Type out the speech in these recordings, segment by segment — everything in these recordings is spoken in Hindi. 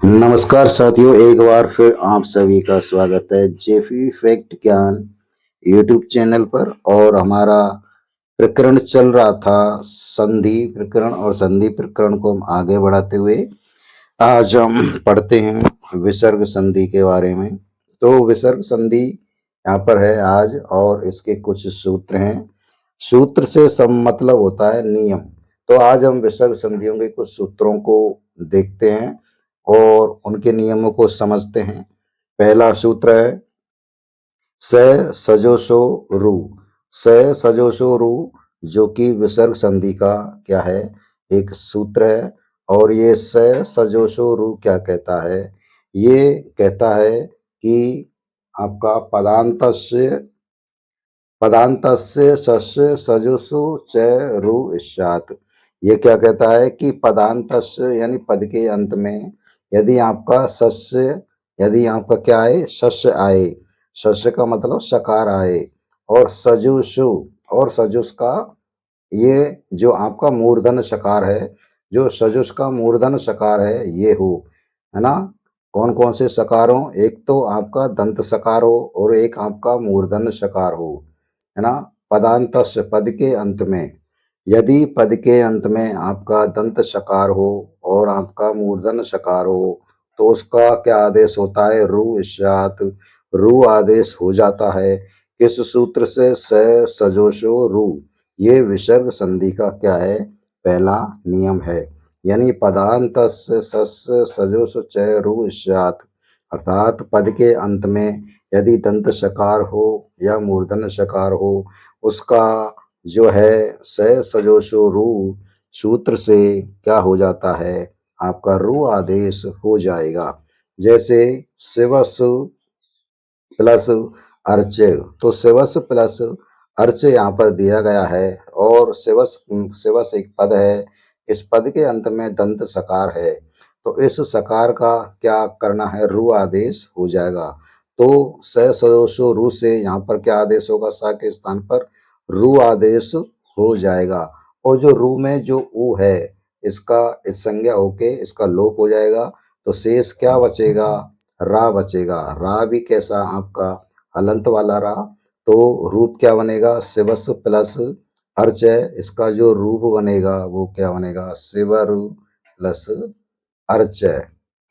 नमस्कार साथियों, एक बार फिर आप सभी का स्वागत है जेफी फैक्ट ज्ञान यूट्यूब चैनल पर। और हमारा प्रकरण चल रहा था संधि प्रकरण, और संधि प्रकरण को हम आगे बढ़ाते हुए आज हम पढ़ते हैं विसर्ग संधि के बारे में। तो विसर्ग संधि यहाँ पर है आज, और इसके कुछ सूत्र हैं। सूत्र से सब मतलब होता है नियम। तो आज हम विसर्ग संधियों के कुछ सूत्रों को देखते हैं और उनके नियमों को समझते हैं। पहला सूत्र है स सजोसो रु। स सजोसो रु, जो कि विसर्ग संधि का क्या है, एक सूत्र है। और ये स सजोसो रु क्या कहता है? ये कहता है कि आपका पदान्तस्य सस्य सजोसु च रु स्यात्। ये क्या कहता है कि पदान्तस्य यानी पद के अंत में यदि आपका सस्य, यदि आपका क्या आए, शस्य आए, शस्य का मतलब सकार आए, और सजुषु, और सजुष का ये जो आपका मूर्धन सकार है, जो सजुष का मूर्धन सकार है ये हो, है ना। कौन कौन से सकार हो? एक तो आपका दंत सकार हो और एक आपका मूर्धन सकार हो, है ना। पदान्तस्य पद के अंत में, यदि पद के अंत में आपका दंत सकार हो और आपका मूर्धन सकार हो तो उसका क्या आदेश होता है? रु स्यात्। रु आदेश हो जाता है। किस सूत्र से? स सजोषो रु। ये विसर्ग संधि का क्या है? पहला नियम है। यानी पदान्तस्य सस्य सजोष च रु स्यात्, अर्थात पद के अंत में यदि दंत सकार हो या मूर्धन सकार हो, उसका जो है स सजोषो रु सूत्र से क्या हो जाता है? आपका रु आदेश हो जाएगा। जैसे शिवस प्लस अर्च, तो शिवस प्लस अर्च यहाँ पर दिया गया है, और शिवस शिवस एक पद है, इस पद के अंत में दंत सकार है, तो इस सकार का क्या करना है? रु आदेश हो जाएगा। तो स सजोषो रु से यहाँ पर क्या आदेश होगा? सा के स्थान पर रु आदेश हो जाएगा। और जो रु में जो उ है, इसका इस संज्ञा होके इसका लोप हो जाएगा, तो शेष क्या बचेगा? रा बचेगा। रा भी कैसा? आपका हलंत वाला रा। तो रूप क्या बनेगा? शिवस प्लस अर्च है, इसका जो रूप बनेगा वो क्या बनेगा? शिवर प्लस अर्च है।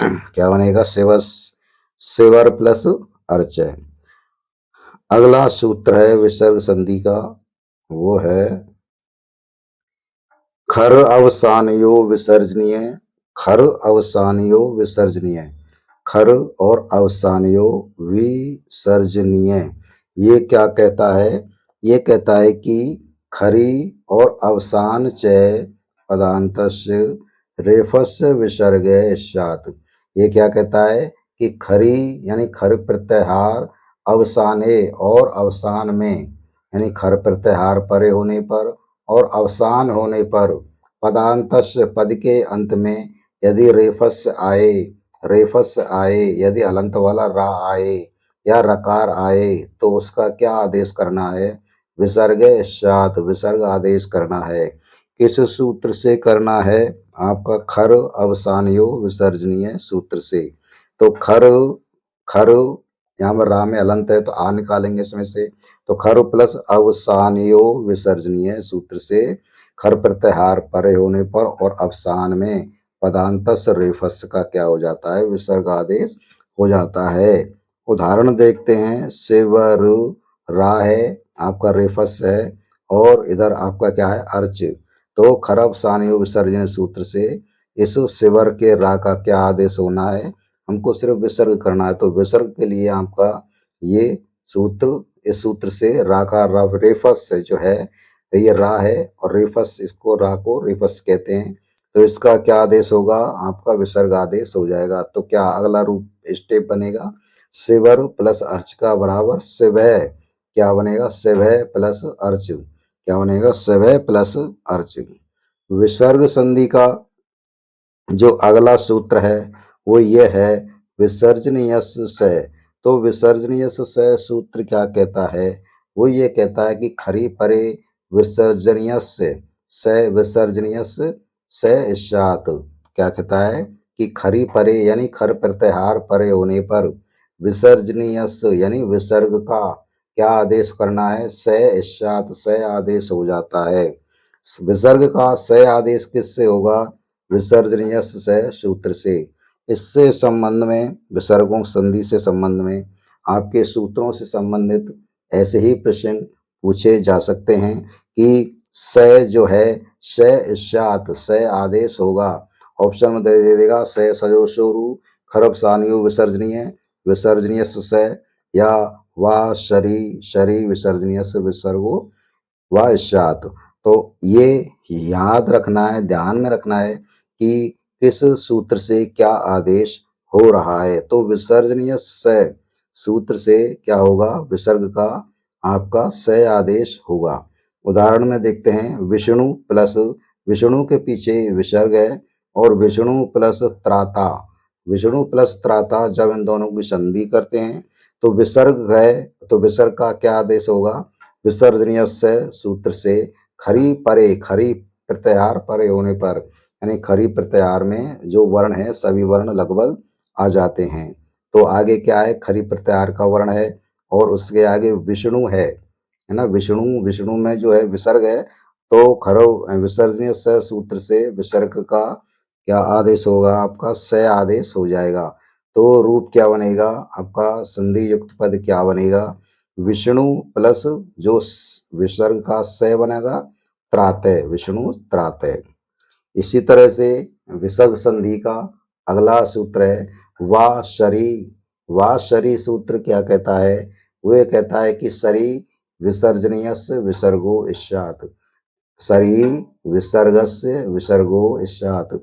क्या बनेगा? शिवस, शिवर प्लस अर्च है। अगला सूत्र है विसर्ग संधि का, वो है खर अवसानयो विसर्जनीय। खर अवसानयो विसर्जनीय। खर और अवसानयो विसर्जनीय। ये क्या कहता है? ये कहता है कि खरी और अवसान च पदान्तस्य रेफस्य विसर्गे स्यात्। ये क्या कहता है कि खरी यानी खर प्रत्याहार, अवसाने और अवसान में, यानी खर प्रत्याहार परे होने पर और अवसान होने पर, पदान्तस्य पद के अंत में यदि रेफस्य आए, रेफस आए, यदि हलंत वाला रा आए या रकार आए, तो उसका क्या आदेश करना है? विसर्ग स्यात्, विसर्ग आदेश करना है। किस सूत्र से करना है? आपका खर अवसानयो विसर्जनीय सूत्र से। तो खर, खर यहाँ पर रा में हलंत है तो आ निकालेंगे इसमें से, तो खर प्लस अवसानयो विसर्जनीय सूत्र से खर प्रत्याहार परे होने पर और अवसान में पदान्तस रेफस का क्या हो जाता है? विसर्ग आदेश हो जाता है। उदाहरण देखते हैं। शिवर रा है, आपका रेफस है, और इधर आपका क्या है? अर्च। तो खरब सानियो विसर्जन सूत्र से इस शिवर के रा का क्या आदेश होना है? हमको सिर्फ विसर्ग करना है। तो विसर्ग के लिए आपका ये सूत्र, इस सूत्र से रा का रेफस जो है, ये रा है और रेफस, इसको रा को रेफस कहते हैं, तो इसका क्या आदेश होगा? आपका विसर्ग आदेश हो जाएगा। तो क्या अगला रूप स्टेप बनेगा? शिवर प्लस अर्च का बराबर शिवः। क्या बनेगा? शिवः प्लस अर्च। क्या बनेगा? शिवः प्लस अर्च। विसर्ग संधि का जो अगला सूत्र है वो ये है विसर्जनीयस से। तो विसर्जनीयस से सूत्र क्या कहता है? वो ये कहता है कि खरी परे विसर्जनीयस से विसर्जनीयस से इस्यात क्या कहता है कि खरी परे यानी खर प्रत्याहार परे होने पर विसर्जनीयस यानी विसर्ग का क्या आदेश करना है, से इस्यात से आदेश हो जाता है। विसर्ग का से आदेश किससे होगा, विसर्जनीयस से सूत्र से। इससे संबंध में विसर्गों संधि से संबंध में आपके सूत्रों से संबंधित ऐसे ही प्रश्न पूछे जा सकते हैं कि से जो है से इस्यात से आदेश होगा। ऑप्शन में दे देगा से सजो शुरू खरब सानियो विसर्जनीय विसर्जनीय से या वा शरी शरी विसर्जनीय से विसर्गो व इस्यात। तो ये याद रखना है, ध्यान में रखना है कि किस सूत्र से क्या आदेश हो रहा है। तो विसर्जनीय से सूत्र से क्या होगा, विसर्ग का आपका से आदेश होगा। उदाहरण में देखते हैं, विष्णु प्लस विष्णु के पीछे विसर्ग है और विष्णु प्लस त्राता, विष्णु प्लस त्राता जब इन दोनों की संधि करते हैं तो विसर्ग है, तो विसर्ग का क्या आदेश होगा, विसर्जनीय से सूत्र से खरी परे खरी प्रत्याहार परे होने पर यानी खरी प्रत्याहार में जो वर्ण है सभी वर्ण लगभग आ जाते हैं। तो आगे क्या है, खरी प्रत्याहार का वर्ण है और उसके आगे विष्णु है ना, विष्णु विष्णु में जो है विसर्ग है तो खरो विसर्जनीय से सूत्र से विसर्ग का क्या आदेश होगा, आपका से आदेश हो जाएगा। तो रूप क्या बनेगा आपका, संधि युक्त पद क्या बनेगा, विष्णु प्लस जो विसर्ग का से बनेगा त्रातय, विष्णु त्रातय। इसी तरह से विसर्ग संधि का अगला सूत्र है वा शरी। वा शरी सूत्र क्या कहता है, वह कहता है कि शरी विसर्जनीयस्य विसर्गो इस्यात्, शरी विसर्गस्य विसर्गो इस्यात्।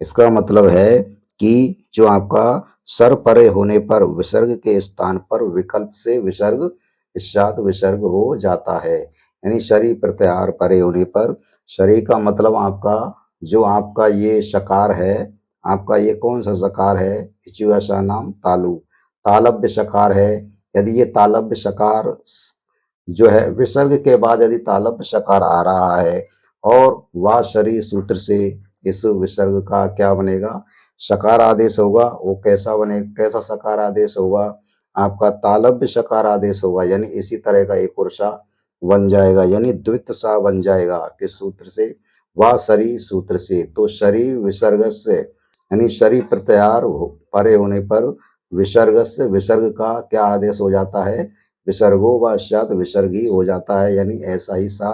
इसका मतलब है कि जो आपका सर परे होने पर विसर्ग के स्थान पर विकल्प से विसर्ग इस्यात् विसर्ग हो जाता है। यानी शरी प्रत्याहार परे होने पर, शरी का मतलब आपका जो आपका ये शकार है, आपका ये कौन सा शकार है, इचुआशा नाम तालु, तालव्य शकार है। यदि ये तालव्य शकार जो है विसर्ग के बाद यदि तालव्य शकार आ रहा है और वा शरी सूत्र से इस विसर्ग का क्या बनेगा, शकार आदेश होगा। वो कैसा बनेगा, कैसा शकार आदेश होगा, आपका तालव्य शकार आदेश होगा। यानी इसी तरह का एक और सा बन जाएगा, यानी द्वित सा बन जाएगा किस सूत्र से, वा शरी सूत्र से। तो शरी विसर्ग से यानी शरी प्रत्याहार परे होने पर विसर्ग से विसर्ग का क्या आदेश हो जाता है, विसर्गो व इस्यात् विसर्गी हो जाता है। यानी ऐसा ही सा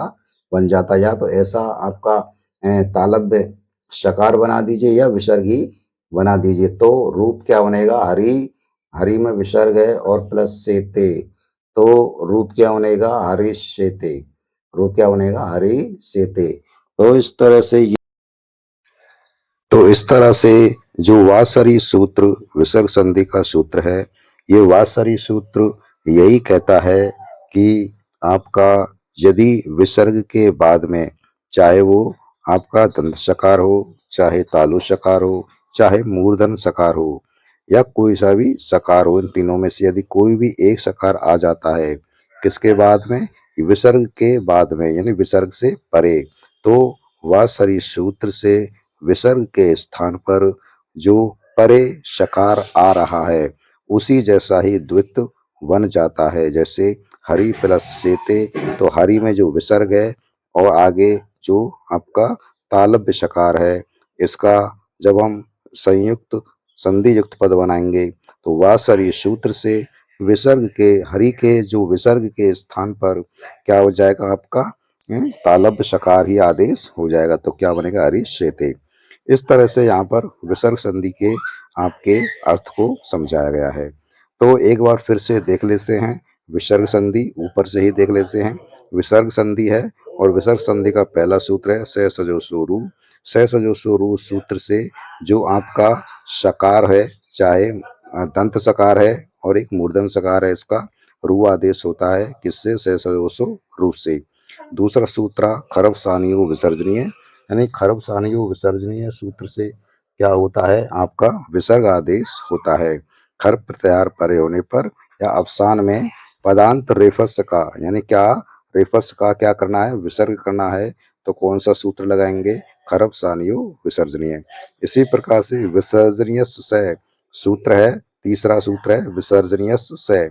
बन जाता है, या तो ऐसा आपका तालव्य शकार बना दीजिए या विसर्गी बना दीजिए। तो रूप क्या बनेगा, हरि, हरि में विसर्ग है और प्लस सेते, तो रूप क्या बनेगा, हरि सेते, रूप क्या बनेगा, हरि सेते। तो इस तरह से जो वासरी सूत्र विसर्ग संधि का सूत्र है, ये वासरी सूत्र यही कहता है कि आपका यदि विसर्ग के बाद में चाहे वो आपका दंत शकार हो, चाहे तालु शकार हो, चाहे मूर्धन शकार हो या कोई सा भी शकार हो, इन तीनों में से यदि कोई भी एक शकार आ जाता है किसके बाद में, विसर्ग के बाद में यानी विसर्ग से परे, तो वासरी सूत्र से विसर्ग के स्थान पर जो परे शकार आ रहा है उसी जैसा ही द्वित बन जाता है। जैसे हरि प्लस सेते, तो हरि में जो विसर्ग है और आगे जो आपका तालव्य शकार है, इसका जब हम संयुक्त संधि युक्त पद बनाएंगे तो वासरी सूत्र से विसर्ग के हरि के जो विसर्ग के स्थान पर क्या हो जाएगा आपका, तालव्य शकार ही आदेश हो जाएगा। तो क्या बनेगा, हरि शेते। इस तरह से यहाँ पर विसर्ग संधि के आपके अर्थ को समझाया गया है। तो एक बार फिर से देख लेते हैं विसर्ग संधि, ऊपर से ही देख लेते हैं। विसर्ग संधि है और विसर्ग संधि का पहला सूत्र है से सजो सुरु। से सजो सुरु सूत्र से जो आपका शकार है, चाहे दंत शकार है और एक मूर्धन शकार है, इसका रु आदेश होता है किससे, से सजो रु से। दूसरा सूत्र खरब सानियो विसर्जनीय, यानी खरब सानियो विसर्जनीय सूत्र से क्या होता है, आपका विसर्ग आदेश होता है। खर प्रत्याहार परे होने पर या अवसान में पदांत रेफस का, यानी क्या रेफस का क्या करना है, विसर्ग करना है, तो कौन सा सूत्र लगाएंगे, खरब सानियो विसर्जनीय। इसी प्रकार से विसर्जनीय से सूत्र है, तीसरा सूत्र है विसर्जनीय से।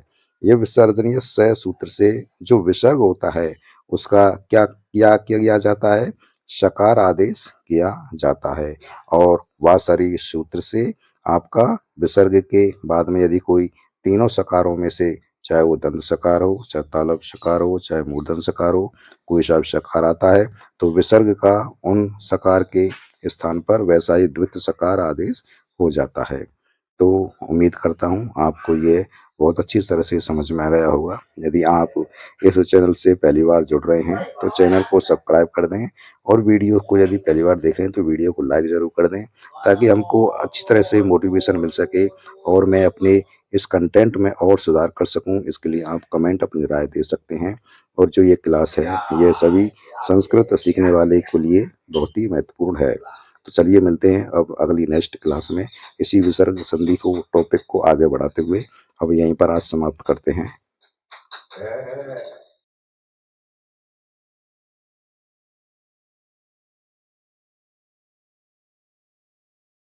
ये विसर्जनीय से सूत्र से जो विसर्ग होता है उसका क्या किया जाता है, शकार आदेश किया जाता है। और वासरी सूत्र से आपका विसर्ग के बाद में यदि कोई तीनों सकारों में से, चाहे वो दंत सकार हो, चाहे तालव्य सकार हो, चाहे मूर्धन्य सकार हो, कोई सा भी सकार आता है तो विसर्ग का उन सकार के स्थान पर वैसा ही द्वितीय सकार आदेश हो जाता है। तो उम्मीद करता हूँ आपको ये बहुत अच्छी तरह से समझ में आ गया होगा। यदि आप इस चैनल से पहली बार जुड़ रहे हैं तो चैनल को सब्सक्राइब कर दें, और वीडियो को यदि पहली बार देख रहे हैं तो वीडियो को लाइक ज़रूर कर दें, ताकि हमको अच्छी तरह से मोटिवेशन मिल सके और मैं अपने इस कंटेंट में और सुधार कर सकूं। इसके लिए आप कमेंट अपनी राय दे सकते हैं। और जो ये क्लास है ये सभी संस्कृत सीखने वाले के लिए बहुत ही महत्वपूर्ण है। तो चलिए मिलते हैं अब अगली नेक्स्ट क्लास में। इसी विसर्ग संधि को टॉपिक को आगे बढ़ाते हुए अब यहीं पर आज समाप्त करते हैं।